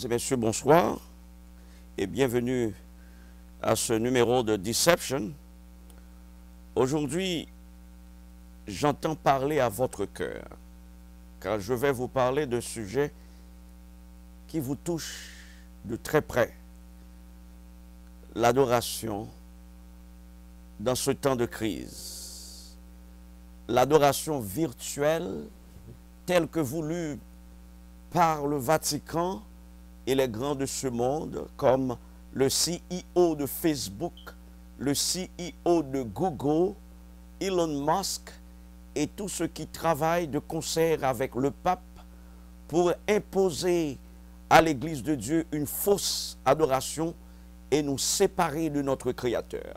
Mesdames et messieurs, bonsoir et bienvenue à ce numéro de Deception. Aujourd'hui, j'entends parler à votre cœur, car je vais vous parler de sujets qui vous touchent de très près. L'adoration dans ce temps de crise. L'adoration virtuelle telle que voulue par le Vatican et les grands de ce monde, comme le CEO de Facebook, le CEO de Google, Elon Musk, et tous ceux qui travaillent de concert avec le pape pour imposer à l'Église de Dieu une fausse adoration et nous séparer de notre Créateur.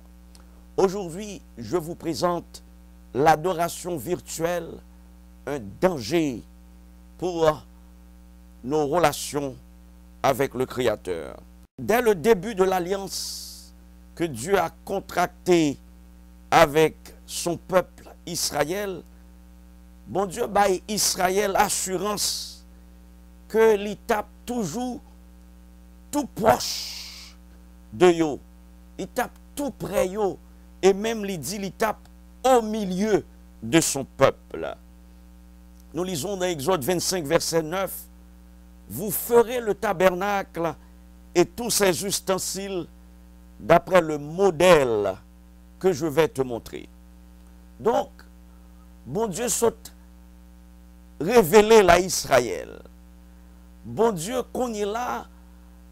Aujourd'hui, je vous présente l'adoration virtuelle, un danger pour nos relations avec le Créateur. Dès le début de l'alliance que Dieu a contractée avec son peuple Israël, bon Dieu baille Israël assurance que l'étape toujours tout proche de yo, l'étape tout près yo, et même l'étape au milieu de son peuple. Nous lisons dans Exode 25, verset 9, « Vous ferez le tabernacle et tous ses ustensiles d'après le modèle que je vais te montrer. » Donc, bon Dieu saute révéler à Israël. Bon Dieu, qu'on y là,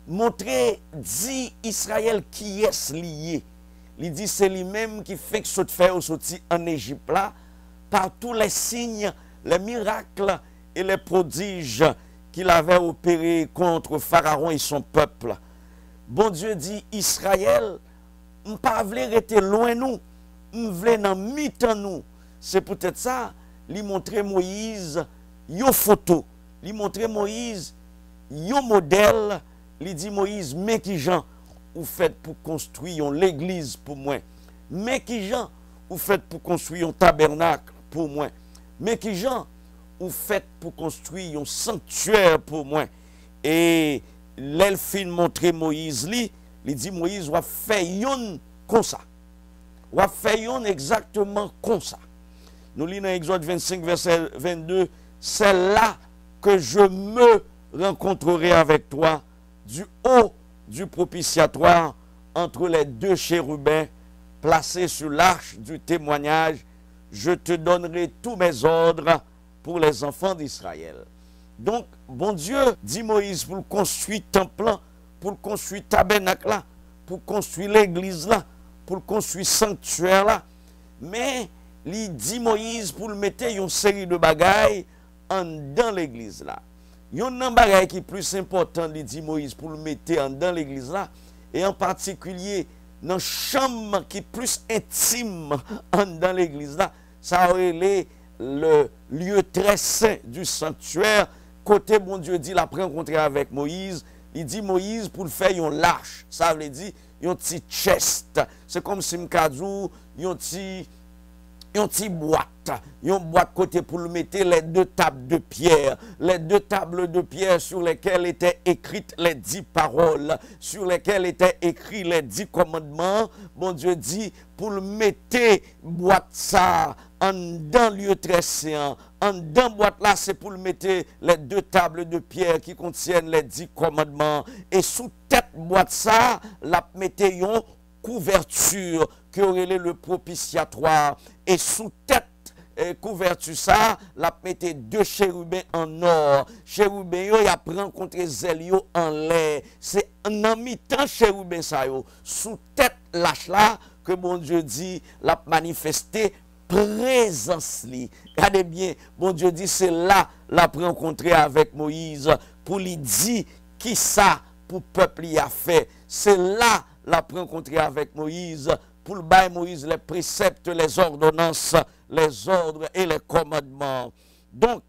montrer, dit Israël qui est lié. Il dit c'est lui-même qui fait que ce fait sorti en Égypte là, par tous les signes, les miracles et les prodiges qu'il avait opérés contre Pharaon et son peuple. Bon Dieu dit Israël, on pas voulait rester loin nous, on voulait dans mi-temps nous. C'est peut-être ça, lui montrer Moïse, yo photo, lui montrer Moïse, yo modèle, lui dit Moïse, mais qui Jean, ou faites pour construire l'église pour moi. Mais qui Jean, ou faites pour construire un tabernacle pour moi. Mais qui Jean, ou faites pour construire un sanctuaire pour moi. Et l'elfine montrer Moïse il dit Moïse va faire yon comme ça. Va faire yon exactement comme ça. Nous lisons dans Exode 25 verset 22, c'est là que je me rencontrerai avec toi du haut du propitiatoire entre les deux chérubins placés sur l'arche du témoignage. Je te donnerai tous mes ordres pour les enfants d'Israël. Donc, bon Dieu dit Moïse pour construire temple là, pour construire tabernacle là, pour construire l'église là, pour construire sanctuaire là. Mais, il dit Moïse pour mettre une série de bagailles dans l'église là. Il y a un bagage qui est plus important, il dit Moïse, pour le mettre dans l'église là, et en particulier dans la chambre qui est plus intime dans l'église là, ça aurait le lieu très saint du sanctuaire. Côté bon Dieu dit, il a rencontré avec Moïse, il dit Moïse pour le faire un lâche, ça veut dire un petit chest. C'est comme si m'kadou, un petit boîte, une boîte côté pour le mettre les deux tables de pierre sur lesquelles étaient écrites les 10 paroles, sur lesquelles étaient écrits les 10 commandements. Bon Dieu dit pour le mettre boîte ça en dans lieu très saint, en dans boîte là c'est pour le mettre les deux tables de pierre qui contiennent les 10 commandements, et sous tête boîte ça la mettez une couverture qui aurait le propitiatoire, et sous tête couverture ça, la mettez deux chérubins en or. Chérubins yo y a rencontré Zélio en l'air. C'est en mi-temps chérubins ça yo. Sous tête lâche là que bon Dieu dit la manifester présence li. Regardez bien, bon Dieu dit c'est là la rencontré avec Moïse pour lui dire qui ça pour peuple y a fait. C'est là la rencontré avec Moïse pour le bail Moïse les préceptes, les ordonnances, les ordres et les commandements. Donc,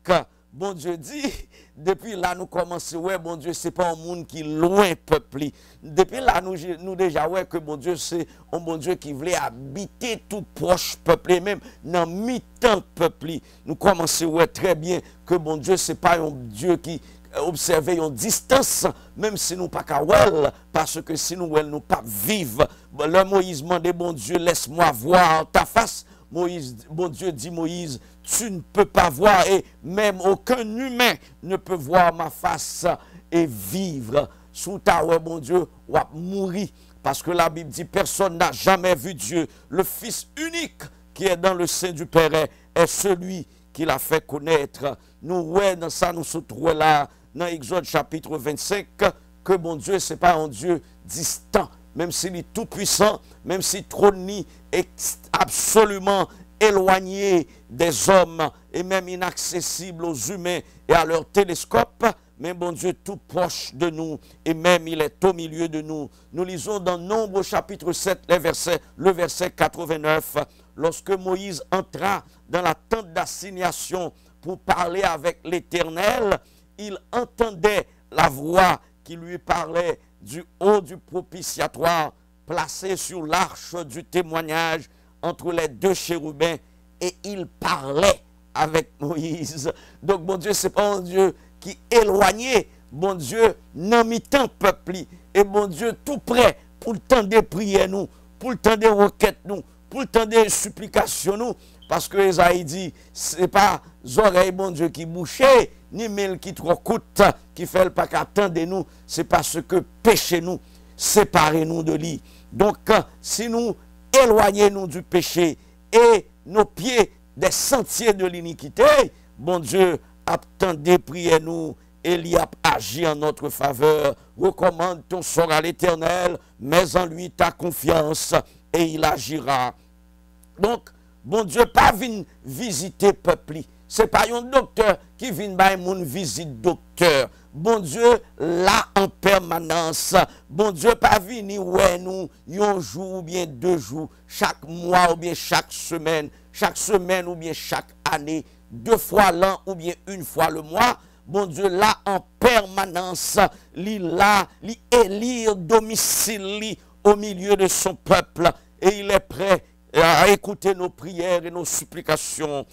bon Dieu dit, depuis là nous commençons, ouais, bon Dieu, c'est pas un monde qui loin peuple. Depuis là, nous déjà, ouais, que bon Dieu, c'est un bon Dieu qui voulait habiter tout proche peuple, même dans mi-temps peuple. Nous commençons, ouais, très bien, que bon Dieu, c'est pas un Dieu qui observer une distance, même si nous pas qu'à well, parce que si nous nous pas vivre. Le Moïse demande, bon Dieu, laisse-moi voir ta face. Moïse, bon Dieu dit Moïse, tu ne peux pas voir, et même aucun humain ne peut voir ma face et vivre. Sous ta ouais, bon Dieu, ou à mourir. Parce que la Bible dit, personne n'a jamais vu Dieu. Le Fils unique qui est dans le sein du Père est celui qui l'a fait connaître. Nous, ouais, dans ça, nous se trouvons là, dans Exode chapitre 25, que bon Dieu, ce n'est pas un Dieu distant, même s'il est tout puissant, même s'il trône est absolument éloigné des hommes et même inaccessible aux humains et à leur télescope. Mais bon Dieu, tout proche de nous, et même il est au milieu de nous. Nous lisons dans Nombre chapitre 7, le verset 89, lorsque Moïse entra dans la tente d'assignation pour parler avec l'Éternel, il entendait la voix qui lui parlait du haut du propitiatoire, placé sur l'arche du témoignage entre les deux chérubins, et il parlait avec Moïse. Donc bon Dieu, c'est pas un Dieu qui éloigné, bon Dieu, non mi-temps peuple, et bon Dieu tout prêt pour le temps des prières nous, pour le temps des requêtes nous, pour le temps des supplications nous, parce que Esaïe dit, c'est pas oreilles, bon Dieu, qui bouchaient, ni mille qui trop coûte, qui fait le pas qu'attendre nous, c'est parce que péché nous, séparez-nous de lui. Donc, si nous éloignons du péché et nos pieds des sentiers de l'iniquité, bon Dieu, attendez, priez-nous, et il y a agi en notre faveur. Recommande ton sort à l'Éternel, mets en lui ta confiance, et il agira. Donc, bon Dieu, pas vient visiter peuple. C'est pas un docteur qui vient by mon visite docteur. Bon Dieu, là en permanence. Bon Dieu, pas venir ouais nous, un jour ou bien 2 jours, chaque mois ou bien chaque semaine ou bien chaque année, 2 fois l'an ou bien 1 fois le mois. Bon Dieu, là en permanence, il élire domicile au milieu de son peuple, et il est prêt à écouter nos prières et nos supplications.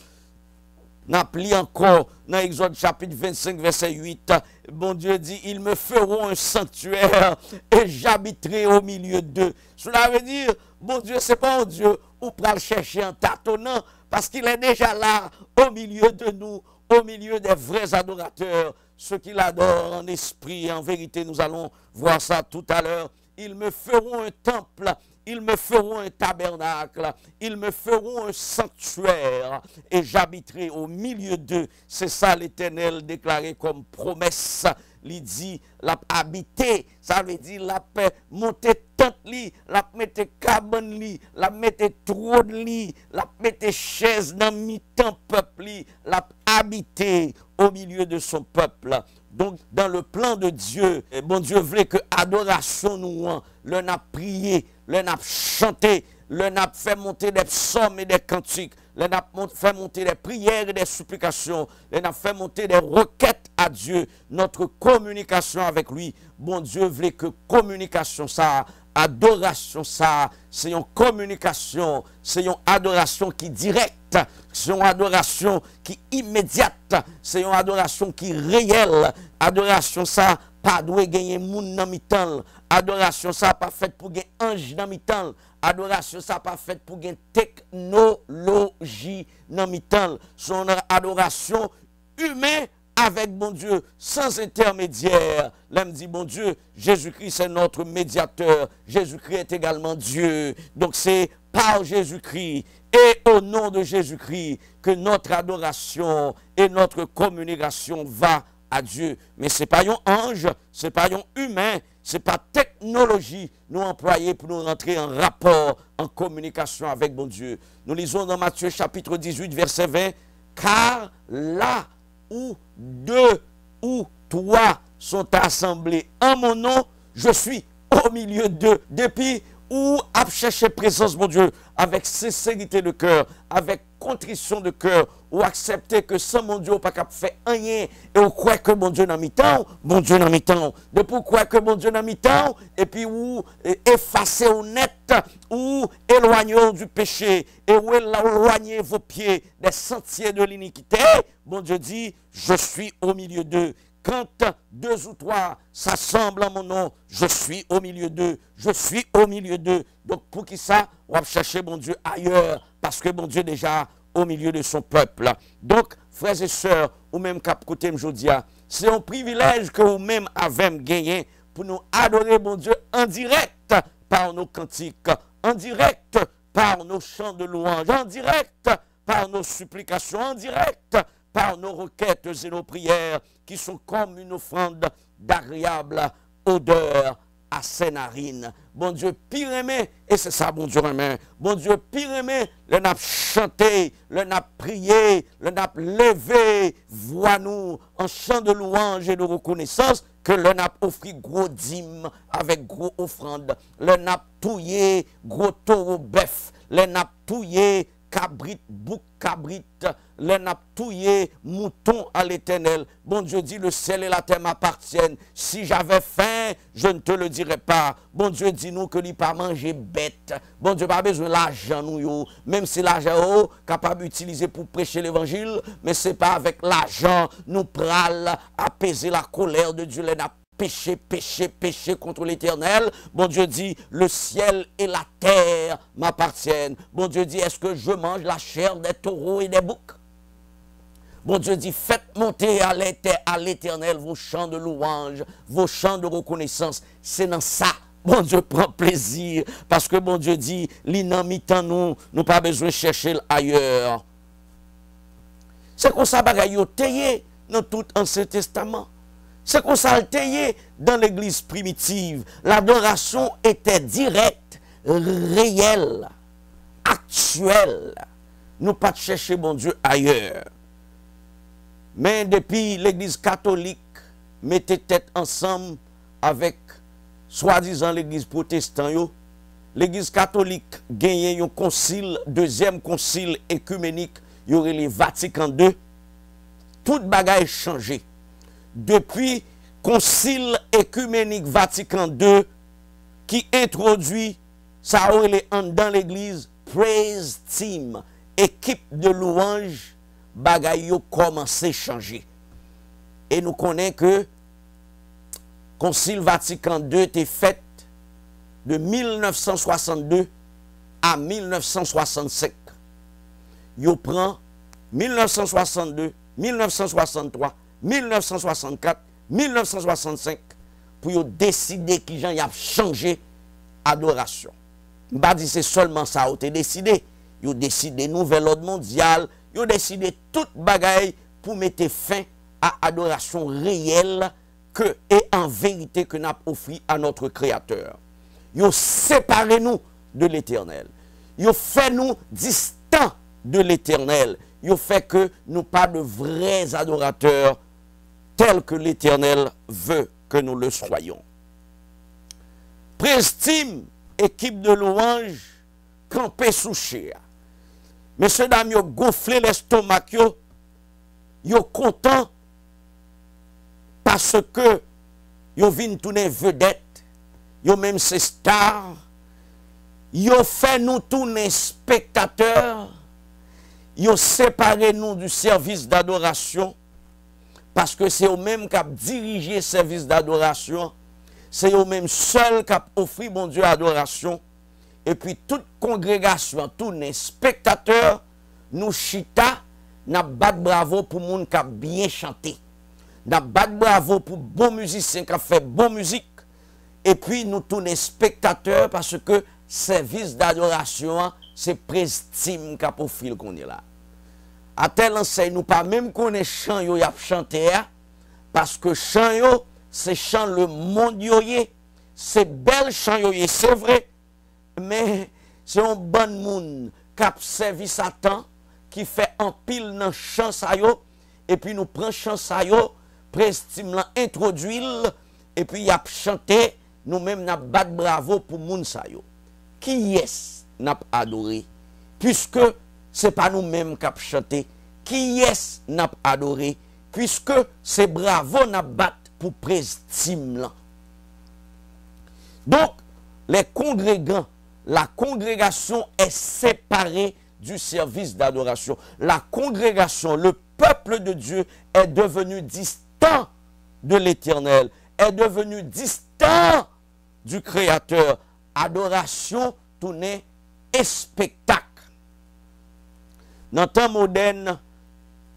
N'appli encore dans Exode chapitre 25, verset 8, bon Dieu dit, ils me feront un sanctuaire et j'habiterai au milieu d'eux. Cela veut dire, bon Dieu, c'est pas un Dieu où pour le chercher en tâtonnant, parce qu'il est déjà là, au milieu de nous, au milieu des vrais adorateurs, ceux qui l'adorent en esprit et en vérité. Nous allons voir ça tout à l'heure. Ils me feront un temple, ils me feront un tabernacle, ils me feront un sanctuaire, et j'habiterai au milieu d'eux. C'est ça l'Éternel déclaré comme promesse. Il dit, la habiter, ça veut dire la paix, monter tente li, la mettre cabane li, la mettre trône li, la mettre chaise dans mi-temps peuple li, la habiter au milieu de son peuple. Donc, dans le plan de Dieu, bon Dieu voulait que adoration nous, le n'a prié, le n'a chanté, le n'a fait monter des psaumes et des cantiques, le n'a fait monter des prières et des supplications, le n'a fait monter des requêtes à Dieu, notre communication avec lui. Bon Dieu voulait que communication ça, adoration ça, c'est une communication, c'est une adoration qui est directe, c'est une adoration qui est immédiate, c'est une adoration qui est réelle. Adoration ça, pas doit gagner moun dans mi-temps. Adoration ça, pas faite pour gagner ange dans mi-temps. Adoration ça, pas faite pour gagner technologie dans mi-temps. Son adoration humaine avec bon Dieu, sans intermédiaire. Là, me dit, bon Dieu, Jésus-Christ est notre médiateur. Jésus-Christ est également Dieu. Donc c'est par Jésus-Christ et au nom de Jésus-Christ que notre adoration et notre communication va à Dieu. Mais ce n'est pas un ange, ce n'est pas un humain, ce n'est pas technologie nous employer pour nous rentrer en rapport, en communication avec bon Dieu. Nous lisons dans Matthieu chapitre 18, verset 20, car là où 2 ou 3 sont assemblés en mon nom, je suis au milieu d'eux. Depuis où à chercher présence, mon Dieu, avec sincérité de cœur, avec contrition de cœur, ou accepter que sans mon Dieu, pas capable faire rien, et on croit que mon Dieu n'a mis temps, mon Dieu n'a mis temps. De pourquoi que mon Dieu n'a mis temps, et puis ou effacer au net, ou éloigner du péché, et ou éloigner vos pieds des sentiers de l'iniquité, mon Dieu dit, je suis au milieu d'eux. quand deux ou trois s'assemblent en mon nom, je suis au milieu d'eux, je suis au milieu d'eux. Donc pour qui ça, on va chercher mon Dieu ailleurs, parce que mon Dieu déjà au milieu de son peuple. Donc, frères et sœurs, ou même cap côté Mjodia, c'est un privilège que vous-même avez gagné pour nous adorer mon Dieu en direct par nos cantiques, en direct par nos chants de louange, en direct par nos supplications, en direct par nos requêtes et nos prières qui sont comme une offrande d'agréable odeur à ses narines. Bon Dieu, pire aimé, et c'est ça, bon Dieu aimé. Bon Dieu, pire aimé, le n'a chanté, le n'a prié, le n'a levé, voix-nous en chant de louange et de reconnaissance, que le n'a offert gros dîmes avec gros offrandes, le n'a touillé gros taureau bœuf, le n'a touillé cabrit, bouc cabrit, le n'a touillé mouton à l'Éternel. Bon Dieu dit, le ciel et la terre m'appartiennent. Si j'avais faim, je ne te le dirais pas. Bon Dieu dit nous que n'y pas manger bête. Bon Dieu pas besoin de l'argent nous, même si l'argent capable d'utiliser pour prêcher l'évangile, mais c'est pas avec l'argent nous pral apaiser la colère de Dieu. Péché contre l'Éternel. Bon Dieu dit, le ciel et la terre m'appartiennent. Bon Dieu dit, est-ce que je mange la chair des taureaux et des boucs? Bon Dieu dit, faites monter à l'Éternel vos chants de louange, vos chants de reconnaissance. C'est dans ça. Bon Dieu prend plaisir. Parce que bon Dieu dit, l'inamitant nous pas besoin de chercher ailleurs. C'est comme ça bagaille yo teye dans tout Ancien Testament. C'est qu'on s'alteye dans l'église primitive. L'adoration était directe, réelle, actuelle. Nous pas chercher bon Dieu ailleurs. Mais depuis l'église catholique mettait tête ensemble avec soi-disant l'église protestante, l'église catholique gagnait un concile, deuxième concile écuménique, il y aurait les Vatican II. Tout bagaille changé. Depuis concile écuménique Vatican II qui introduit ça dans l'église praise team, équipe de louange, bagay yo commencé à changer. Et nous connaissons que concile Vatican II était fait de 1962 à 1965. Yo prend 1962, 1963, 1964, 1965 pour décider qui j'en y a changé adoration. Pas dit c'est seulement ça a été décidé. Ils ont décidé nouvel ordre mondial, ils ont décidé toute bagaille pour mettre fin à adoration réelle que et en vérité que nous avons offert à notre Créateur. Ils ont séparé nous de l'Éternel. Ils ont fait nous distants de l'Éternel. Ils ont fait que nous pas de vrais adorateurs tel que l'Éternel veut que nous le soyons. Prestime, équipe de louange, campé sous chien. Messieurs, dames, yo gonflé l'estomac, yo content parce que yo vin tourner vedette, yo même c'est star, yo fait nous tourner spectateurs, yo séparé nous du service d'adoration, parce que c'est eux-mêmes qui ont dirigé le service d'adoration. C'est eux-mêmes seuls qui ont offert mon Dieu adoration. Et puis toute congrégation, tous les spectateurs, nous chita, nous bat bravo pour les gens qui ont bien chanté. Nous bat bravo pour les bons musiciens qui ont fait bonne musique. Et puis nous tous les spectateurs, parce que service d'adoration, c'est prestime qui a offert qu'on est là. À tel enseigne, nous pas même connaît chant yo y a chanté, parce que chant yo, c'est chant le monde yo yé, c'est bel chant yo yé, c'est vrai, mais c'est un bon monde qui a servi Satan, qui fait en pile dans chant sa yo, et puis nous prenons chant sa yo, prestime la introduit, et puis y a chanté, nous-mêmes n'a bat bravo pour moun sa yo. Qui est n'a adoré, puisque c'est pas nous-mêmes qui avons chanté. Qui est n'a adoré, puisque c'est bravo n'a bat pour prestime. Donc, les congrégants, la congrégation est séparée du service d'adoration. La congrégation, le peuple de Dieu est devenu distant de l'Éternel, est devenu distant du Créateur. Adoration tournée et spectacle. Dans le temps moderne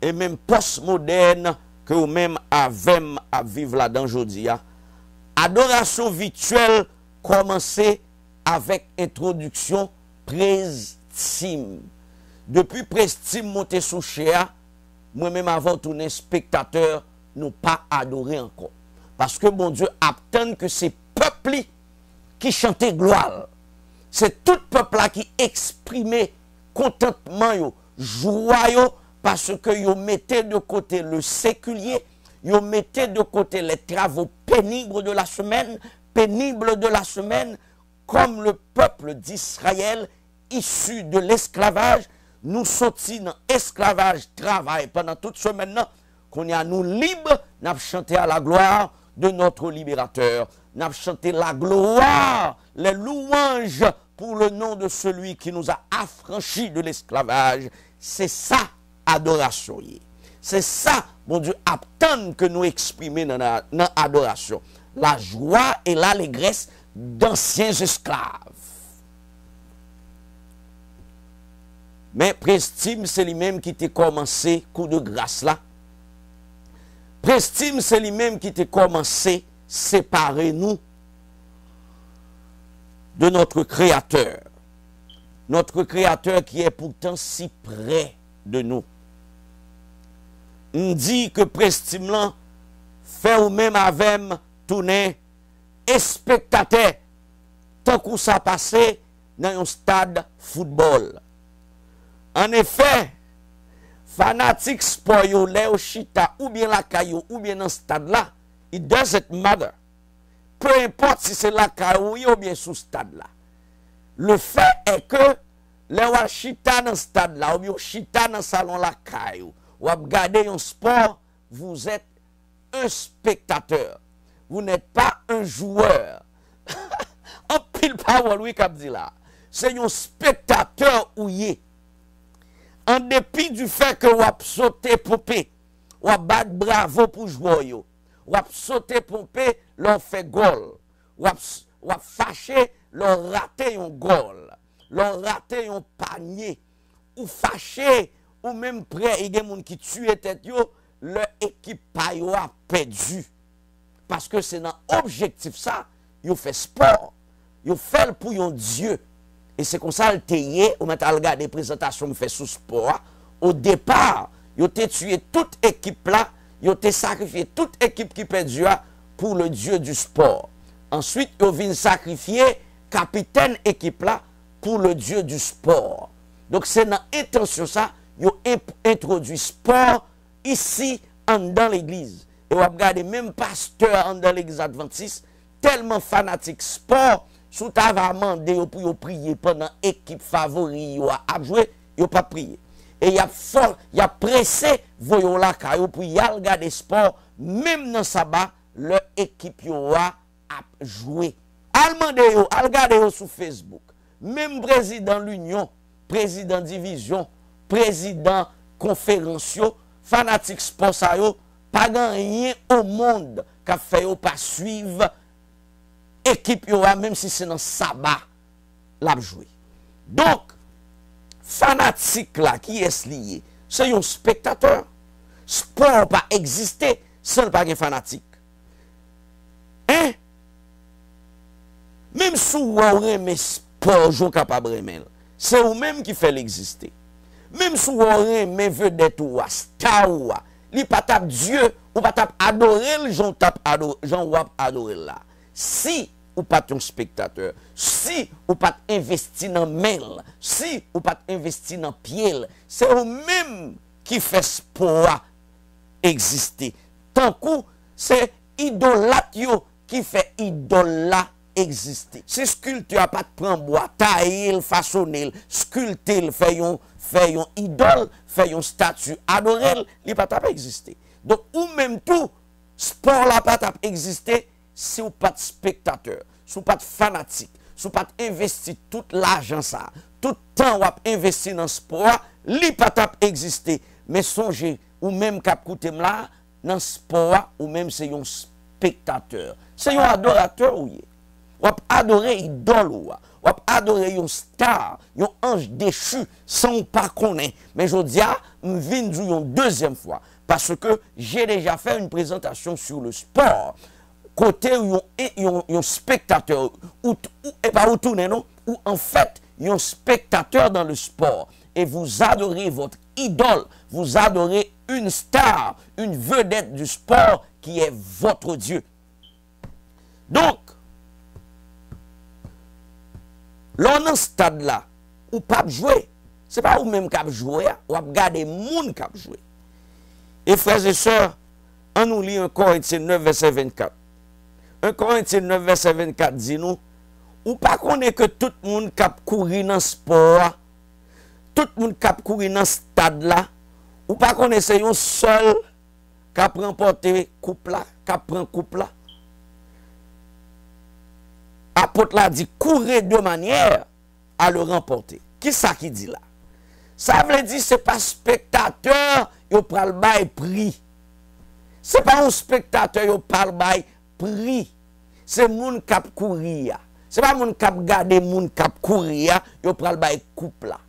et même post-moderne que vous-même avez à vivre là-dedans aujourd'hui, adoration virtuelle commençait avec introduction Prestime. Depuis Prestime monté sous Chéa, moi-même avant tourner spectateur, nous pas adoré encore. Parce que bon Dieu attend que ces peuples qui chantaient gloire. C'est tout peuple là qui exprimait contentement, yo, joie, yo, parce que yo mettait de côté le séculier, yo mettait de côté les travaux pénibles de la semaine, comme le peuple d'Israël issu de l'esclavage, nous sortis dans l'esclavage, travail pendant toute semaine, qu'on y a nous libres, nous avons chanté à la gloire de notre libérateur. Nous avons chanté la gloire, les louanges pour le nom de celui qui nous a affranchis de l'esclavage. C'est ça, adoration. C'est ça, mon Dieu, attend que nous exprimer dans l'adoration. La joie et l'allégresse d'anciens esclaves. Mais Prestime, c'est lui-même qui t'a commencé, coup de grâce là. Prestime, c'est lui-même qui t'a commencé, séparer nous de notre Créateur. Notre Créateur qui est pourtant si près de nous. On dit que Prestime là, fait ou même avec tourner et spectateur, tant que ça passé dans un stade football. En effet, fanatique sport yo, le chita, ou bien la caillou, ou bien dans ce stade là, it doesn't matter. Peu importe si c'est la caillou ou bien sous stade là. Le fait est que, le chita dans ce stade là, ou bien chita dans le salon la caillou, ou regarder un sport, vous êtes un spectateur. Vous n'êtes pas un joueur. En pile parole, oui, comme dit là. C'est un spectateur ou yé. En dépit du fait que vous avez sauté pompé, vous avez battu bravo pour jouer, vous avez sauté pompé, l'on fait goal, vous avez fâché, l'on raté un goal, l'on raté un panier, ou fâché, ou même prêt, il y a des gens qui tuent tête, leur équipe a perdu. Parce que c'est dans l'objectif ça, vous fait sport, vous fait pour un Dieu. Et c'est comme ça, le théier, ou maintenant, regarder des présentations que fait sous sport, au départ, vous avez tué toute équipe là, vous avez sacrifié toute équipe qui perdu pour le Dieu du sport. Ensuite, vous avez sacrifier capitaine équipe là pour le Dieu du sport. Donc, c'est dans l'intention ça, vous avez introduit sport ici, dans l'église. Et vous regardez même pasteur dans l'église adventiste, tellement fanatique sport, sous ta va demander pour prier pendant l'équipe favori à jouer, il pas prié. Et il y a pressé voyons là pour y regarder sport même dans sabbat leur équipe a joué. Al regarder sur Facebook. Même président l'union, président division, président conférence, fanatique sport ça yo, pas rien au monde qui fait pas suivre équipe même si c'est dans sabbat l'a joué. Donc fanatique là qui est lié, c'est un spectateur. Sport pas exister sans pas un fanatique. Hein? Même si vous avez sport, vous capable de remettre. C'est vous-même qui fait l'exister. Même si vous avez vedette ou star ou li pas tap Dieu ou pas tap adorer le Jean adorer là. Si ou pas un spectateur, si ou pas investi dans mail, si ou pas investi dans pied, c'est vous-même qui fait sport exister. Tant que c'est idolâtre qui fait idolat exister. Si sculpteur pas de prendre bois, tailler, façonner, sculpter, faire un idole, faire un statue, adorer, il pas tap exister. Donc ou même tout sport là pas tap exister si ou pas de spectateur, si ou pas de fanatique, si ou pas investi tout l'argent ça, tout temps ou investi dans sport, li pas tap exister. Mais songez ou même cap coûter là dans le sport ou même c'est un spectateur. C'est un adorateur ou ou adorer idole ou adorer un star, un ange déchu sans pas connaître. Mais je dis, je viens une deuxième fois parce que j'ai déjà fait une présentation sur le sport. Côté où un spectateur, et pas où tourner, non? Ou en fait, un spectateur dans le sport. Et vous adorez votre idole, vous adorez une star, une vedette du sport qui est votre Dieu. Donc, là, dans ce stade-là, ou pas jouer, ce n'est pas vous même qui jouer, ou regarder les gens qui jouer. Et frères et sœurs, on nous lit 1 Corinthiens 9, verset 24. 1 Corinthiens 9, verset 24 dit nous, ou pas connaît que tout le monde qui courir dans le sport, tout le monde qui courir dans ce stade-là, ou pas connaît c'est un seul qui a remporté coupe là, qui prend coupe là. Apôtre là dit courir de manière à le remporter. Qui ça qui dit là? Ça veut dire c'est pas spectateur qui parle bail prix. C'est pas un spectateur qui parle bail prix. C'est moun qui courir. C'est pas moun qui garder moun qui courir, qui parle bail coupe là.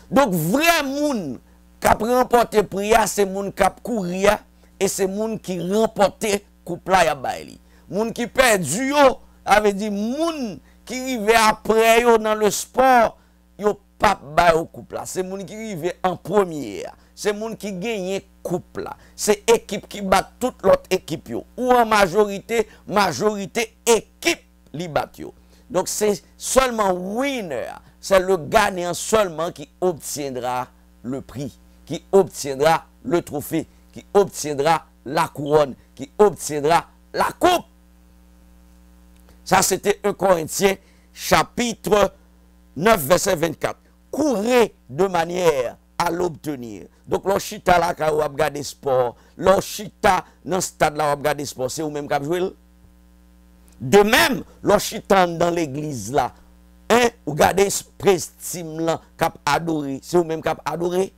Donc vrai moun qui remporter prix c'est moun qui courir et c'est moun qui remporter coupe là ya bail. Moun qui perdu yo, avait dit moun qui rive après yo dans le sport, yo pas bay au couple là. C'est moun qui rive en première. C'est moun qui gagne couple là. C'est équipe qui bat toute l'autre équipe yo. Ou en majorité équipe li bat yo. Donc c'est seulement winner, c'est le gagnant seulement qui obtiendra le prix, qui obtiendra le trophée, qui obtiendra la couronne, qui obtiendra la coupe. Ça, c'était 1 Corinthiens, chapitre 9, verset 24. Courez de manière à l'obtenir. Donc, l'ochita là, quand vous regardez sport, l'ochita dans ce stade-là, vous regardez sport, c'est vous-même qui avez joué. De même, l'ochita dans l'église là, hein, vous regardez ce prestime là, qui a adoré, c'est vous-même qui avez adoré.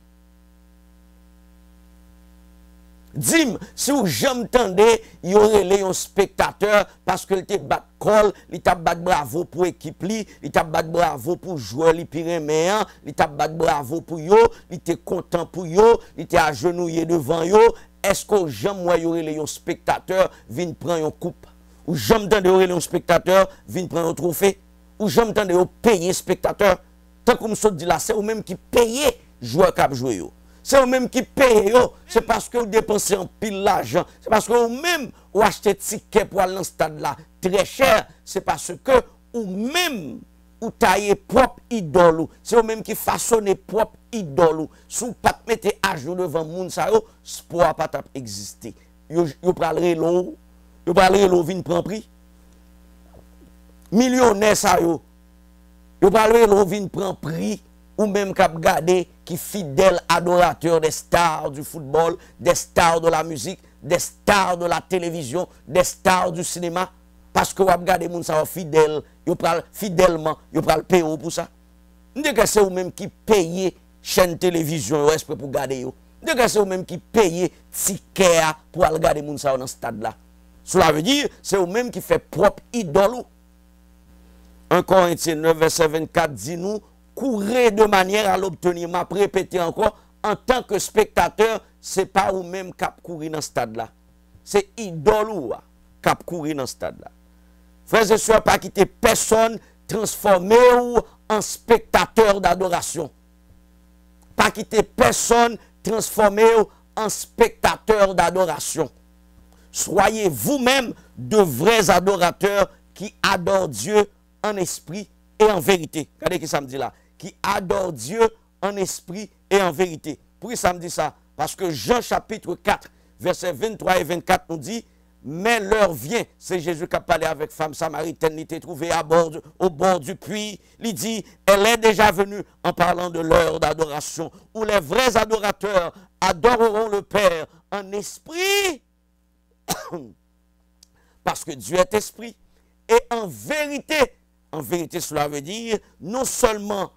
Dim, si vous jamais entendez, il y aurait un spectateur parce que il te bat col, il t'a bat bravo pour équipe li, il t'a bat bravo pour joueur li pyrénéen, il t'a bat bravo pour yo, il était content pour yo, il était agenouillé devant yo. Est-ce que jamais il y aurait un spectateur vient prendre une coupe? Ou jamais entendez un spectateur vient prendre un trophée? Ou jamais entendez payer spectateur? Tant comme ça dit là, c'est vous même qui payez joueur qui a joué yo. C'est vous-même qui paye, c'est parce que vous dépensez en pile l'argent. C'est parce que vous-même vous achetez ticket pour aller dans ce stade-là très cher. C'est parce que vous-même vous taillez propre idole. C'est vous-même qui façonnez propre idole. Si vous ne mettez pas à jour devant le monde, ça ne pourra pas exister. Vous parlerez l'eau, vous parlerez l'eau, vient prendre prix. Millionnaire, ça vous parlerez l'eau, vient prendre prix. Ou même cap garder qui fidèle adorateur des stars du football, des stars de la musique, des stars de la télévision, des stars du cinéma. Parce que vous regardez les gens fidèles, vous parlez fidèlement, vous parlez payer pour ça. Vous que c'est vous-même qui payez chaîne télévision pour regarder. Vous que c'est vous-même qui payez ticket pour regarder les gens dans ce stade-là. Cela veut dire c'est vous-même qui fait propre idole. 1 Corinthiens 9, verset 24 dit nous, courez de manière à l'obtenir. M'a répété encore, en tant que spectateur, ce n'est pas vous-même qui courir dans ce stade-là. C'est idole qui courir dans ce stade-là. Frères et sœurs, pas quitter personne transformer en spectateur d'adoration. Pas quitter personne transformer en spectateur d'adoration. Soyez vous-même de vrais adorateurs qui adorent Dieu en esprit et en vérité. Regardez qui ça me dit là. Qui adore Dieu en esprit et en vérité. Pourquoi ça me dit ça? Parce que Jean chapitre 4, versets 23 et 24 nous dit, mais l'heure vient, c'est Jésus qui a parlé avec femme samaritaine, il était trouvé au bord du puits. Il dit, elle est déjà venue en parlant de l'heure d'adoration, où les vrais adorateurs adoreront le Père en esprit, parce que Dieu est esprit, et en vérité. En vérité, cela veut dire, non seulement,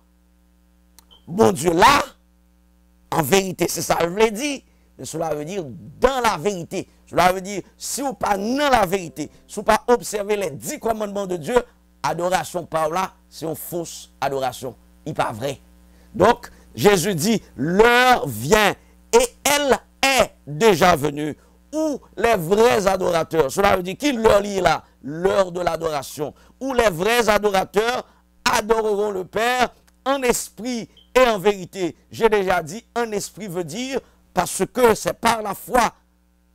bon Dieu là, en vérité, c'est ça, je l'ai dit, mais cela veut dire dans la vérité. Cela veut dire, si vous pas dans la vérité, si vous pas observer les 10 commandements de Dieu, adoration par là, c'est une fausse adoration. Il n'est pas vrai. Donc, Jésus dit, l'heure vient et elle est déjà venue. Où les vrais adorateurs, cela veut dire qu'il leur lit là, l'heure de l'adoration, où les vrais adorateurs adoreront le Père en esprit et en vérité. J'ai déjà dit, en esprit veut dire parce que c'est par la foi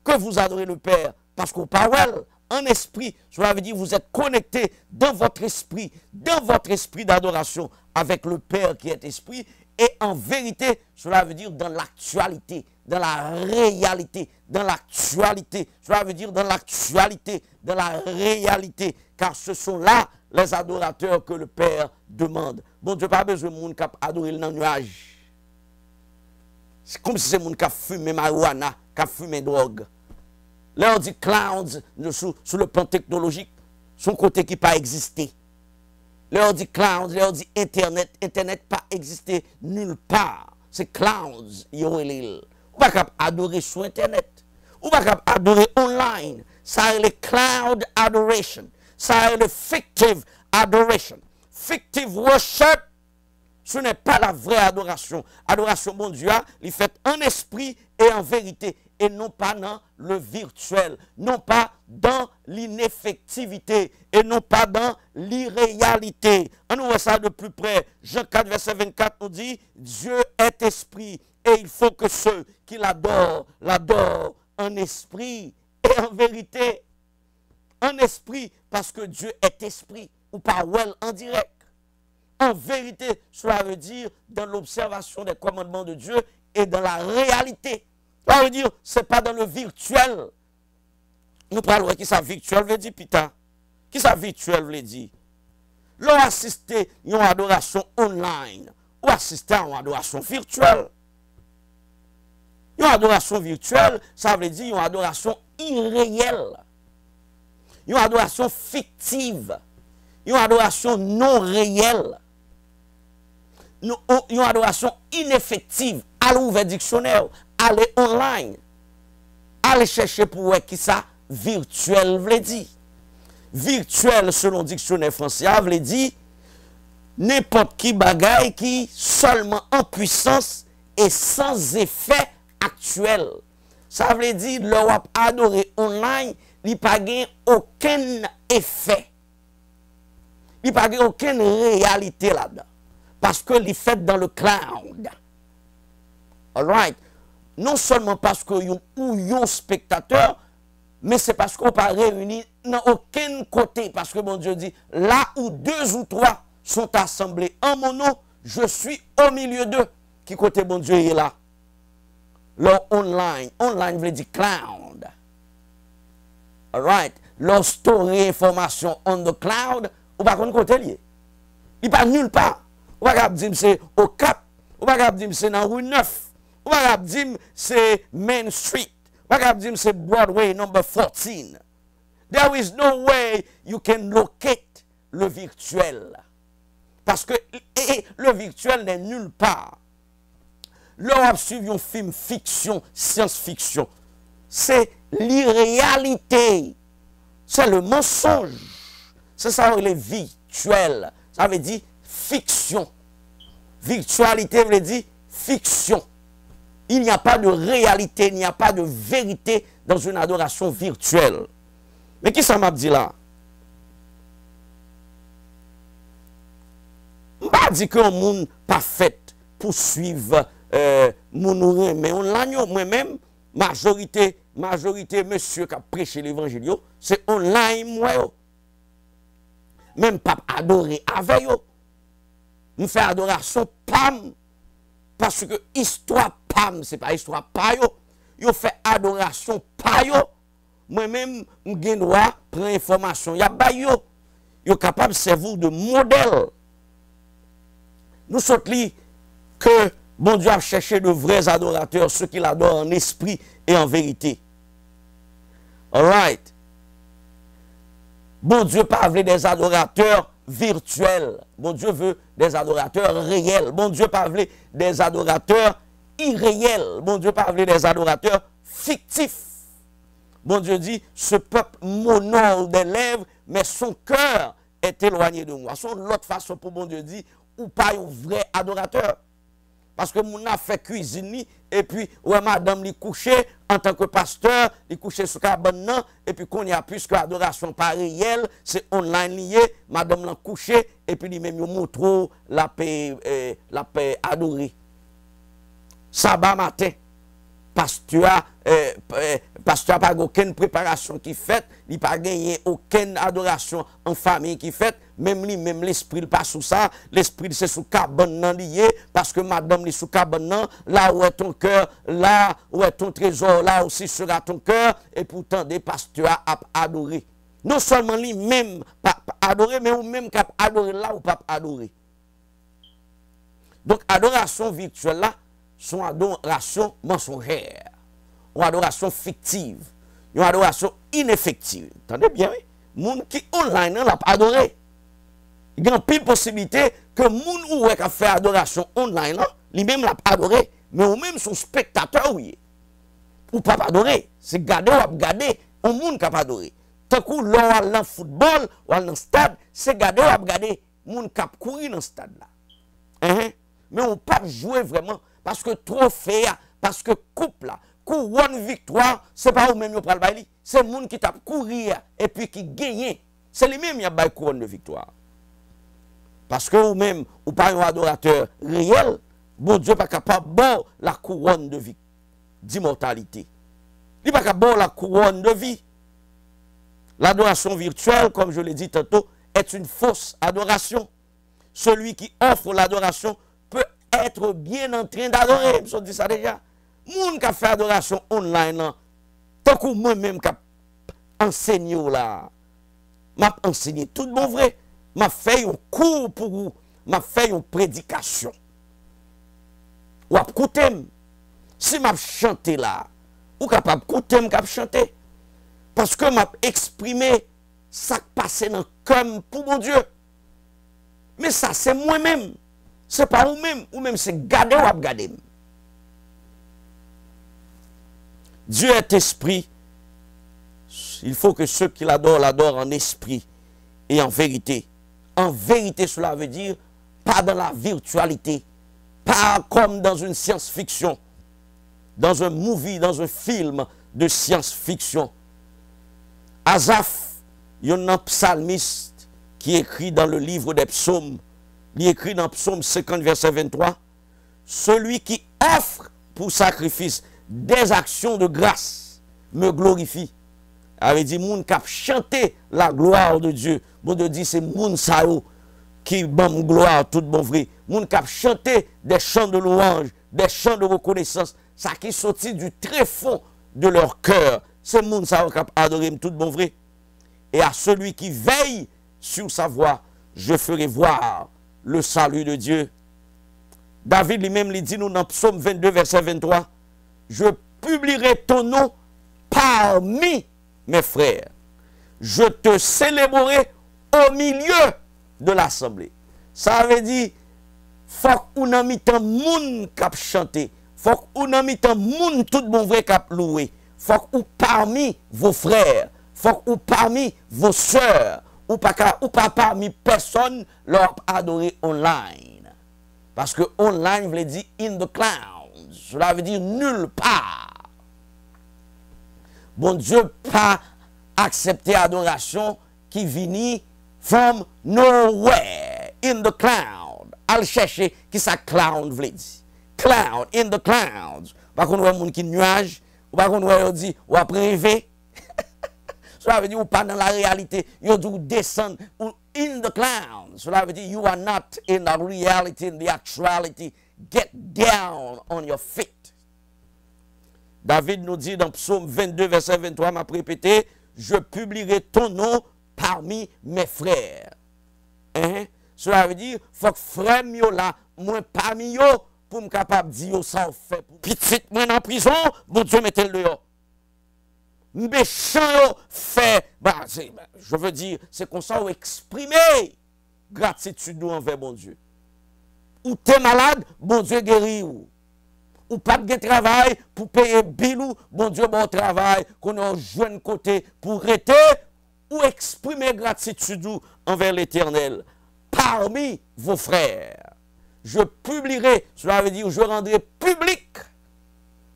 que vous adorez le Père. Parce qu'au parole, en esprit, cela veut dire vous êtes connecté dans votre esprit d'adoration avec le Père qui est esprit. Et en vérité, cela veut dire dans l'actualité, dans la réalité, dans l'actualité. Cela veut dire dans l'actualité, dans la réalité. Car ce sont là les adorateurs que le Père demande. Bon Dieu, pas besoin de monde qui a adoré le nuage. C'est comme si c'est monde qui a fumé marijuana, qui a fumé drogue. Là, on dit clouds sur le plan technologique, son côté qui n'a pas existé. Là, on dit clouds, là, on dit Internet. Internet pas existé nulle part. C'est clouds, yo l'île. Ou pas capable adorer sur Internet. Ou pas capable adorer online. Ça est le cloud adoration. Ça est le fictive adoration. Fictive worship, ce n'est pas la vraie adoration. Adoration, bon Dieu, il fait en esprit et en vérité. Et non pas dans le virtuel, non pas dans l'ineffectivité, et non pas dans l'irréalité. On nous voit ça de plus près. Jean 4, verset 24 nous dit, Dieu est esprit, et il faut que ceux qui l'adorent en esprit et en vérité. En esprit, parce que Dieu est esprit, ou par well en direct. En vérité, cela veut dire dans l'observation des commandements de Dieu et dans la réalité. Ça veut dire, ce n'est pas dans le virtuel. Nous parlons de qui ça virtuel veut dire, Pita. Qui ça virtuel veut dire? L'on assiste à une adoration online ou assister à une adoration virtuelle. Une adoration virtuelle, ça veut dire une adoration irréelle. Une adoration fictive. Une adoration non réelle. Une adoration ineffective. Allez ouvrir dictionnaire. Allez online, allez chercher pour voir qui ça virtuel veut dire. Virtuel selon dictionnaire français veut dire n'importe qui bagaille qui seulement en puissance et sans effet actuel. Ça veut dire l'Europe adoré online, il n'y a pas aucun effet. Il n'y a pas aucune réalité là-dedans. Parce que il fait dans le cloud. All right. Non seulement parce que yon spectateur, mais c'est parce qu'on pas réuni dans aucun côté. Parce que bon Dieu dit, là où 2 ou 3 sont assemblés en mon nom, je suis au milieu d'eux. Qui côté bon Dieu est là? Leur online. Online veut dire cloud. Alright. Leur story information on the cloud, ou pas qu'on côté lié. Il pas nulle part. Ou pas dire c'est au Cap. Ou pas dire c'est dans rue 9. Ou pas dire c'est Main Street. Ou pas dire c'est Broadway number 14. There is no way you can locate le virtuel. Parce que le virtuel n'est nulle part. Là, on a suivi un film fiction, science-fiction. C'est l'irréalité. C'est le mensonge. C'est ça, le virtuel. Ça veut dire fiction. Virtualité veut dire fiction. Il n'y a pas de réalité, il n'y a pas de vérité dans une adoration virtuelle. Mais qui ça m'a dit là? Je ne pas dire que le monde parfait pour suivre mon mais on l'a moi-même, majorité monsieur qui a prêché l'évangile, c'est online moi. Même pas adorer avec eux. Nous faisons adoration pam. Parce que histoire pam, c'est pas histoire pa yo. Yo fait adoration pa yo. Moi-même, je dois prendre information. Ya ba yo. Yo capable de servir de modèle. Nous sommes que bon Dieu a cherché de vrais adorateurs, ceux qui l'adorent en esprit et en vérité. Alright. Bon Dieu pas veut des adorateurs virtuels. Bon Dieu veut des adorateurs réels. Bon Dieu pas veut des adorateurs irréel. Bon Dieu parle des adorateurs fictifs. Bon Dieu dit, ce peuple m'honore des lèvres, mais son cœur est éloigné de moi. Son l'autre façon pour bon Dieu dit, ou pas un vrai adorateur. Parce que mon a fait cuisine, et puis, ouais, madame li couché en tant que pasteur, il couché sur cabane, et puis qu'on y a plus que l'adoration pas réelle, c'est online lié, madame l'a couché, et puis lui même il montre la paix adorée. Sabbat matin, pasteur pas aucune préparation qui fait, il pas gagné aucune adoration en famille qui fait, même l'esprit pas sous ça, l'esprit c'est sous cabane lié parce que madame li sous cabane là où est ton cœur, là où est ton trésor, là aussi sera ton cœur et pourtant des pasteurs a adoré. Non seulement lui même pas adoré mais ou même cap adoré là ou pas adoré. Donc adoration virtuelle là son adoration mensongère, une adoration fictive, une adoration ineffective. Entendez bien, oui? Moun qui online l'a adoré. Il y a une pile possibilité que moun ou qui a fait adoration online, lui-même l'a adoré, mais ou même son spectateur, oui. Ou pas adoré. C'est garder ou garder, un moun qui a adoré. Tant que l'on a dans le football ou dans le stade, c'est garder ou garder, moun qui a couru dans le stade là. Mais on ne peut pas jouer vraiment. Parce que trophée, parce que coupe là, couronne victoire, c'est pas vous-même qui pral baili, c'est le monde qui t'a couru et puis qui gagne. C'est lui-même qui a bail couronne de victoire. Parce que vous-même, ou pas un adorateur réel, bon Dieu pas capable de la couronne de vie, d'immortalité. Il n'est pas capable de la couronne de vie. L'adoration virtuelle, comme je l'ai dit tantôt, est une fausse adoration. Celui qui offre l'adoration peut être bien en train d'adorer. Je dis ça déjà. Moun qui a fait adoration online, tant que moi-même qui enseigne là, m'a enseigné tout bon vrai, m'a fait un cours pour vous, m'a fait une prédication. Ou ap écouter, si m'a chanté là, ou capable écouter m'a chanter, parce que m'a exprimé ça qui passe dans le cœur pour mon Dieu. Mais ça c'est moi-même. C'est pas vous-même, ou même c'est garder ou ap garder. Dieu est esprit. Il faut que ceux qui l'adorent, l'adorent en esprit et en vérité. En vérité, cela veut dire pas dans la virtualité, pas comme dans une science-fiction, dans un movie, dans un film de science-fiction. Asaph, il y a un psalmiste qui écrit dans le livre des psaumes. Il écrit dans Psaume 50, verset 23, celui qui offre pour sacrifice des actions de grâce me glorifie. Avait dit, moun qui a chanté la gloire de Dieu. Bon Dieu dit, c'est moun sao qui bam gloire, tout bon vrai. Moun qui a chanté des chants de louange, des chants de reconnaissance, ça qui sortit du très fond de leur cœur. C'est moun sao qui a adoré, tout bon vrai. Et à celui qui veille sur sa voie, je ferai voir le salut de Dieu. David lui-même lui dit nous dans Psaume 22 verset 23, je publierai ton nom parmi mes frères. Je te célébrerai au milieu de l'assemblée. Ça veut dire faut qu'on a mis tant moun k'ap chanter, faut qu'on a mis tant moun tout bon vrai k'ap louer, faut qu'on parmi vos frères, faut qu'on parmi vos sœurs, ou pas parmi personne leur adorer online. Parce que online veut dire in the clouds. Cela veut dire nulle part. Bon Dieu pas accepter adoration qui vient from nowhere. In the cloud. Al chercher qui ça cloud veut dire. Cloud, in the clouds. Par contre, on a qui nuage. Ou par contre, on dit, ou après rêver. Cela veut dire, ou pas dans la réalité. You do descend in the clouds. Cela veut dire, you are not in the reality, in the actuality. Get down on your feet. David nous dit dans Psaume 22, verset 23, m'a répété, je publierai ton nom parmi mes frères. Cela veut dire, faut que frère yo là, moi parmi yo, pour me capable de dire ça on fait. Petit moi en prison, bon Dieu mettez le dehors. Méchant fait, je veux dire, c'est comme ça on exprimer gratitude envers bon Dieu. Ou t'es malade, bon Dieu guérit ou. ou pas de travail pour payer bilou, bon Dieu, bon travail, qu'on a un jeune côté pour arrêter ou exprimer gratitude envers l'Éternel parmi vos frères. Je publierai, cela veut dire je rendrai public.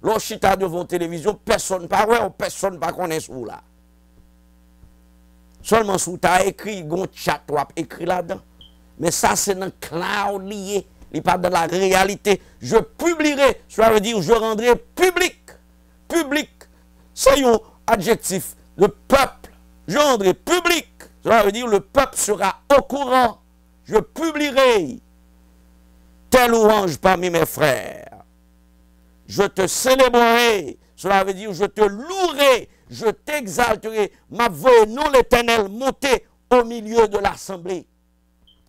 L'ochita devant télévision, personne pas ouais, personne pas connaît sous là. Seulement sous ta écrit, gon chat ou écrit là-dedans. Mais ça c'est dans cloud lié, il pas dans la réalité. Je publierai, cela veut dire je rendrai public. Public, c'est un adjectif. Le peuple, je rendrai public. Cela veut dire le peuple sera au courant. Je publierai tel louange parmi mes frères. Je te célébrerai. Cela veut dire je te louerai, je t'exalterai. Ma voix, non l'Éternel, monter au milieu de l'assemblée.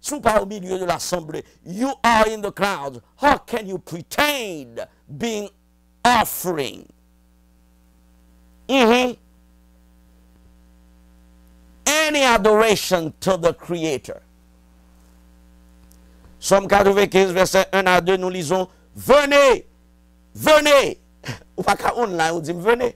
Si pas au milieu de l'assemblée, you are in the clouds. How can you pretend being offering? Any adoration to the Creator. Somme 95, verset 1 à 2, nous lisons, venez, venez, ou pas qu'à online, on dit venez,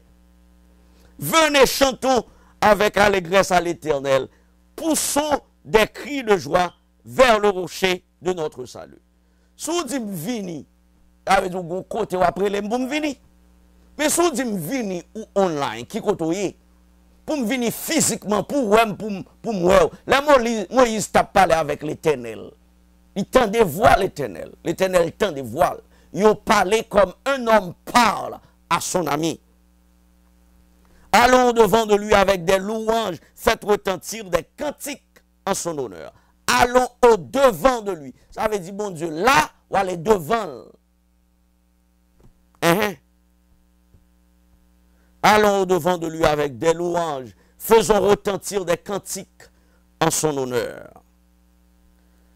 venez, chantons avec allégresse à l'Éternel, poussons des cris de joie vers le rocher de notre salut. Si on dit vini, avec un côté ou après les mbom vini, mais si on dit vini ou online, qui côté pour me venir physiquement, pour moi, là, Moïse t'a parlé avec l'Éternel. Il tend des voiles, l'Éternel. L'Éternel tend des voiles. Il a parlé comme un homme parle à son ami. Allons devant de lui avec des louanges, faites retentir des cantiques en son honneur. Allons au devant de lui. Ça veut dire, bon Dieu, là, ou aller devant. Allons au devant de lui avec des louanges, faisons retentir des cantiques en son honneur.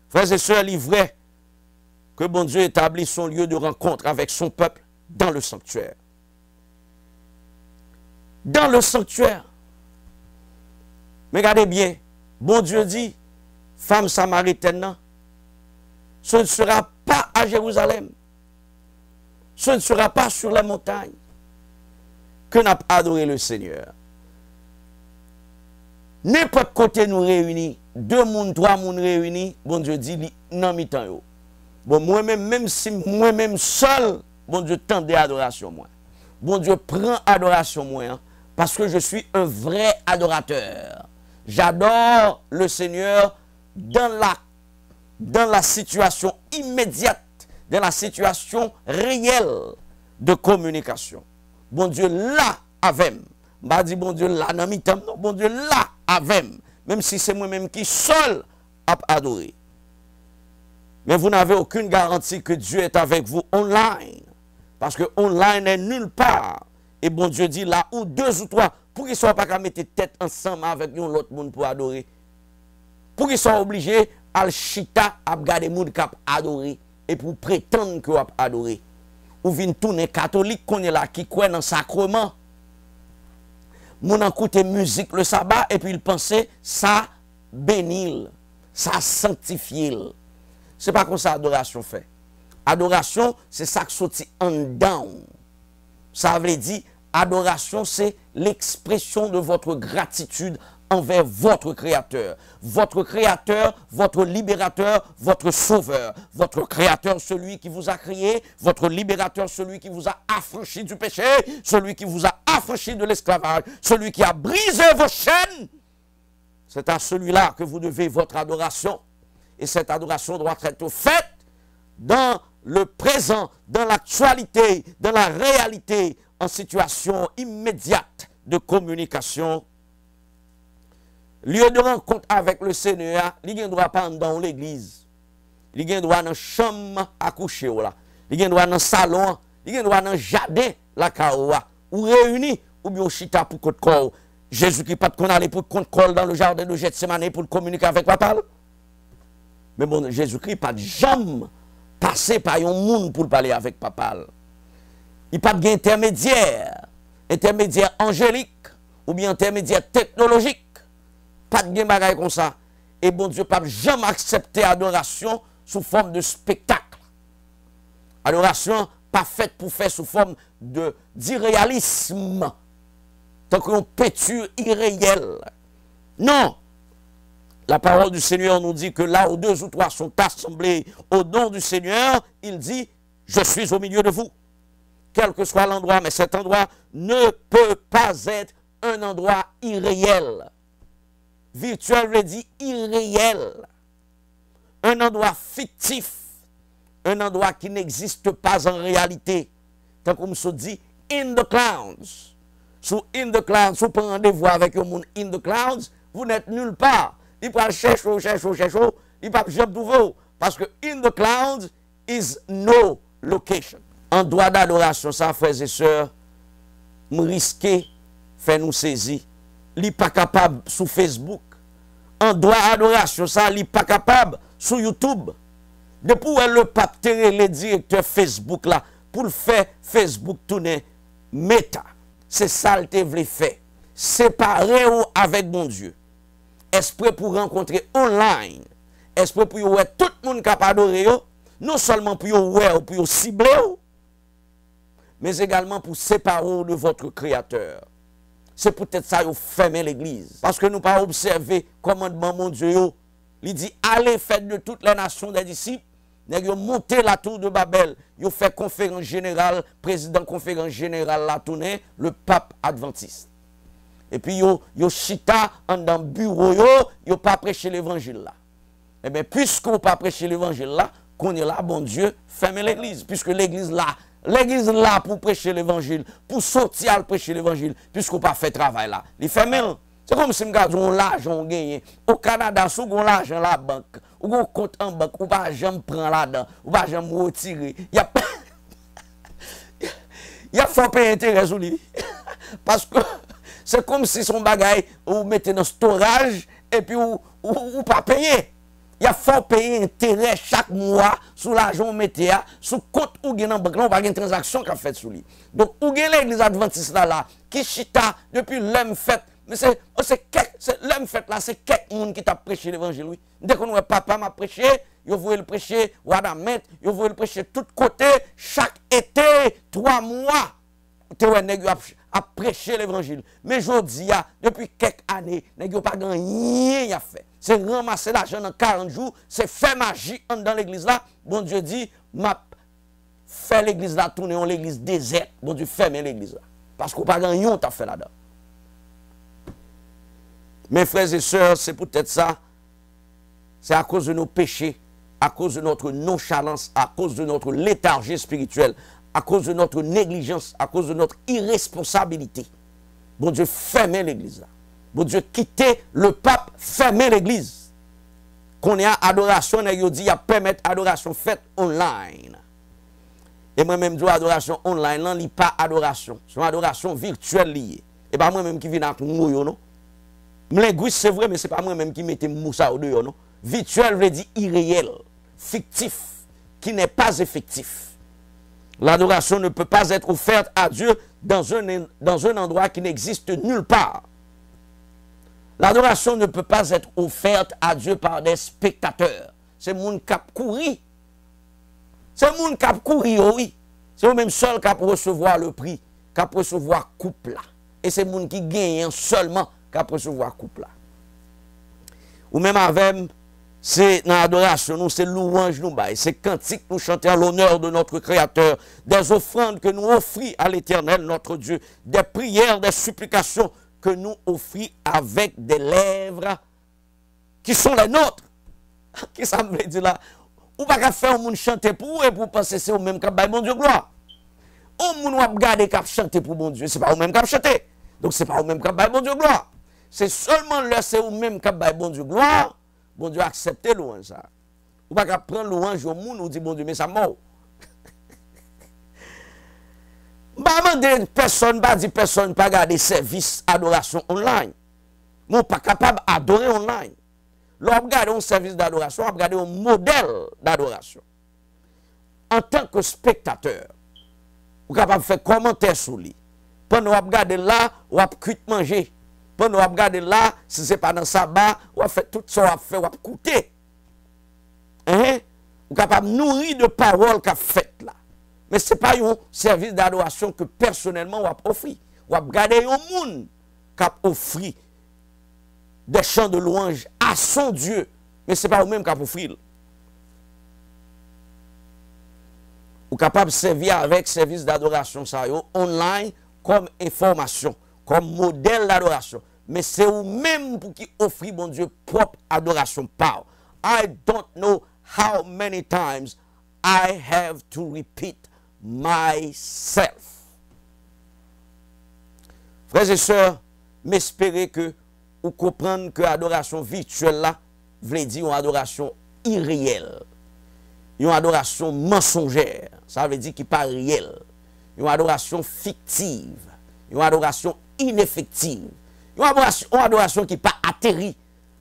Frères et sœurs, il est vrai que bon Dieu établit son lieu de rencontre avec son peuple dans le sanctuaire. Dans le sanctuaire. Mais regardez bien, bon Dieu dit, femme samaritaine, ce ne sera pas à Jérusalem, ce ne sera pas sur la montagne que n'a adoré le Seigneur. N'importe côté nous réunis, 2 moun, 3 moun réunis, bon Dieu dit, non mi-temps yo. Bon, moi-même, même si moi-même seul, bon Dieu tendait adoration moi. Bon Dieu prend adoration moi, hein, parce que je suis un vrai adorateur. J'adore le Seigneur dans la situation immédiate, dans la situation réelle de communication. Bon Dieu là avec. M'a dit bon Dieu là dans mi-temps, non, bon Dieu là avec. Même si c'est moi-même qui seul a adoré. Mais vous n'avez aucune garantie que Dieu est avec vous online. Parce que online n'est nulle part. Et bon Dieu dit là où 2 ou 3, pour qu'ils ne soient pas qu'à mettre tête ensemble avec l'autre monde pour adorer. Pour qu'ils soient obligés à chita à regarder monde qui adorer et pour prétendre que a adoré. Ou vient tourner catholique qu'on est là qui croit dans le sacrement. Mon écoute musique le sabbat et puis il pensait ça bénir, ça sanctifier. C'est pas comme ça adoration fait. Adoration, c'est ça qui sorti en dedans. Ça veut dire adoration, c'est l'expression de votre gratitude envers votre Créateur. Votre Créateur, votre libérateur, votre sauveur. Votre Créateur, celui qui vous a créé. Votre libérateur, celui qui vous a affranchi du péché. Celui qui vous a affranchi de l'esclavage. Celui qui a brisé vos chaînes. C'est à celui-là que vous devez votre adoration. Et cette adoration doit être faite dans le présent, dans l'actualité, dans la réalité, en situation immédiate de communication. Lieu de rencontre avec le Seigneur, il ne doit pas dans l'église. Il ne doit dans la chambre à coucher. Il ne doit dans le salon. Il ne doit dans le jardin, la kaoua. Ou réunis, ou bien chita pour côte corps. Jésus qui pas qu'on allait pour côte corps dans le jardin de Gethsemane pour communiquer avec papa. Mais bon, Jésus-Christ pas de jamais passer par un monde pour parler avec papa. Il pas d'intermédiaire, intermédiaire angélique ou bien intermédiaire technologique. Pas de bagaille comme ça. Et bon Dieu pas jamais accepter adoration sous forme de spectacle. Adoration pas faite pour faire sous forme d'irréalisme. Tant qu'on péture irréel. Non. La parole du Seigneur nous dit que là où 2 ou 3 sont assemblés au nom du Seigneur, il dit, je suis au milieu de vous. Quel que soit l'endroit, mais cet endroit ne peut pas être un endroit irréel. Virtuel veut dire irréel. Un endroit fictif. Un endroit qui n'existe pas en réalité. Tant qu'on se dit, in the clouds. Sous in the clouds, si vous prenez rendez-vous avec un monde in the clouds, vous n'êtes nulle part. Il peut chercher, il peut jamais trouver. Parce que in the clouds is no location. En droit d'adoration, ça, frères et sœurs, nous risquons, fait nous saisir. Il n'est pas capable sur Facebook. En droit d'adoration, ça, il n'est pas capable sur YouTube. Depuis où le pape terre le directeur Facebook là, pour le faire Facebook tourner Meta. C'est ça le te voulait faire. Séparer avec mon Dieu. Esprit pour rencontrer online. Esprit pour y tout le monde capable d'adorer. Non seulement pour y cibler, mais également pour séparer de votre Créateur. C'est peut-être ça que fermer l'église. Parce que nous pas observer commandement mon Dieu. Il dit, allez faites de toutes les nations des disciples. Ils ont monté la tour de Babel. Ils ont fait conférence générale, président conférence générale la tournée, le pape adventiste. Et puis ils ont chita dans le bureau, ils n'ont pas prêché l'évangile là. Eh bien, puisqu'on n'a pas prêché l'évangile là, qu'on est là, bon Dieu, fermez l'église. Puisque l'église là pour prêcher l'évangile, pour sortir à prêcher l'évangile, puisqu'on n'a pas fait travail là. Il ferme. C'est comme si on a l'argent gagné. Au Canada, si on a l'argent à la banque, ou on compte en banque, ou pas jamais prendre là-dedans, ou pas jamais retirer. Il y a fort payer intérêt sur lui. Parce que c'est comme si son bagage, vous mettez dans storage, et puis vous pas payer. Il y a fort payer intérêt chaque mois sur l'argent qu'on mettez, sur compte ou dans banque, là, on va avoir une transaction qu'on fait sur lui. Donc, ou gagne l'église adventiste là, qui chita depuis l'homme fait. Mais c'est l'homme fait là, c'est quelqu'un qui t'a prêché l'évangile, oui. Dès qu'on voit papa m'a prêché, il voulait le prêcher, Wadamet, il voulait le prêcher de tous côtés, chaque été, 3 mois. Tu vois, a prêché l'évangile. Mais je dis, depuis quelques années, il n'y a pas rien à faire. C'est ramasser l'argent dans 40 jours, c'est faire magie dans l'église là. Bon Dieu dit, m'a fait l'église là, tourner en l'église déserte. Bon Dieu, ferme l'église là. Parce qu'on n'a pas rien à faire là-dedans. Mes frères et sœurs, c'est peut-être ça. C'est à cause de nos péchés, à cause de notre nonchalance, à cause de notre léthargie spirituelle, à cause de notre négligence, à cause de notre irresponsabilité. Bon Dieu, fermez l'église là. Bon Dieu, quittez le pape, fermez l'église. Qu'on ait adoration, on a dit, il y a permettre adoration faite online. Et moi-même, je dis adoration online, là, il n'y a pas adoration. C'est une adoration virtuelle liée. Et pas moi-même qui viens avec nous, non? Linguiste, c'est vrai, mais ce n'est pas moi-même qui mette moussa au dehors, non? Virtuel veut dire irréel, fictif, qui n'est pas effectif. L'adoration ne peut pas être offerte à Dieu dans un endroit qui n'existe nulle part. L'adoration ne peut pas être offerte à Dieu par des spectateurs. C'est mon cap courir. C'est mon cap courir, oui. C'est eux-mêmes seuls qui peuvent recevoir le prix, qui peuvent recevoir coupe là. Et c'est mon qui gagne seulement qui peuvent recevoir coupe là. Ou même avec, c'est dans l'adoration, c'est louange nous bail, c'est cantique nous chanter à l'honneur de notre Créateur, des offrandes que nous offrons à l'Éternel, notre Dieu, des prières, des supplications que nous offrons avec des lèvres qui sont les nôtres. Qui ça me veut dire là? Ou pas qu'à faire un monde chanter pour vous et pour penser c'est au même qui bail mon Dieu gloire. Au monde va regarder qui chanter pour mon Dieu, c'est pas au même qui chanter. Donc c'est pas au même qui bail mon Dieu gloire. C'est seulement là c'est au même qui bail bon Dieu gloire. Bon Dieu accepte louange ça. Ou pas qu'à prendre louange au monde ou dit bon Dieu mais ça mort. Personne pas dit personne pas garder service adoration online. Mon pas capable d'adorer online. L'on regarde un service d'adoration, on regarde un modèle d'adoration. En tant que spectateur, vous êtes capable de faire commentaire sur lui. Pendant que vous regardez là, vous avez cuit manger. Pendant que vous regardez là, si ce n'est pas dans le sabbat, vous fait tout ça, vous fait, vous écouter. Hein? Vous êtes capable de nourrir de paroles qu'a fait là. Mais ce n'est pas un service d'adoration que personnellement on a offert. On a regardé un monde qui a offert des chants de louange à son Dieu. Mais ce n'est pas vous-même qui a offert. Vous êtes capable de servir avec service d'adoration online comme information, comme modèle d'adoration. Mais c'est vous-même pour qui offrir bon Dieu propre adoration par. I don't know how many times I have to repeat myself. Frères et sœurs, m'espérez que vous comprenez que l'adoration virtuelle là, veut dire une adoration irréelle. Une adoration mensongère. Ça veut dire qui n'est pas réel. Une adoration fictive. Une adoration ineffective. Une adoration qui n'est pas atterrie.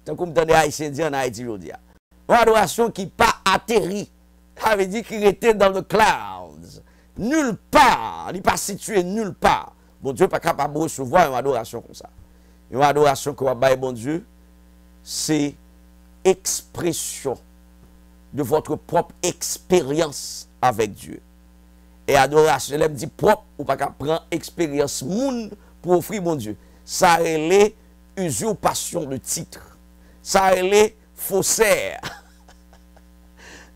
Tant comme dans les Haïtiens disent en Haïti aujourd'hui. Une adoration qui n'est pas atterrie. Ça veut dire qu'il était dans le clouds. Nulle part. Il n'est pas situé nulle part. Bon Dieu n'est pas capable de recevoir une adoration comme ça. Une adoration que vous avez, bon Dieu, c'est expression de votre propre expérience avec Dieu. Et adoration, elle me dit propre, ou pas qu'à prendre expérience monde pour offrir mon Dieu. Ça est usurpation de titre. Ça est faussaire.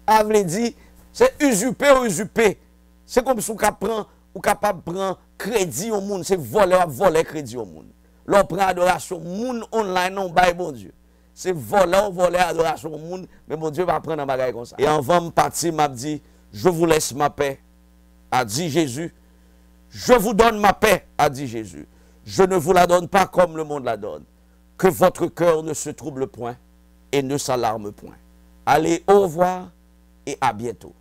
Elle veut dire, c'est usurper ou usurper. C'est comme si on est capable de prendre crédit au monde. C'est voler crédit au monde. L'on prend adoration, monde online, non, bah, bon Dieu. C'est voler adoration au monde, mais mon Dieu va prendre un bagage comme ça. Et avant de partir, m'a dit, je vous laisse ma paix, a dit Jésus. Je vous donne ma paix, a dit Jésus. Je ne vous la donne pas comme le monde la donne. Que votre cœur ne se trouble point et ne s'alarme point. Allez, au revoir et à bientôt.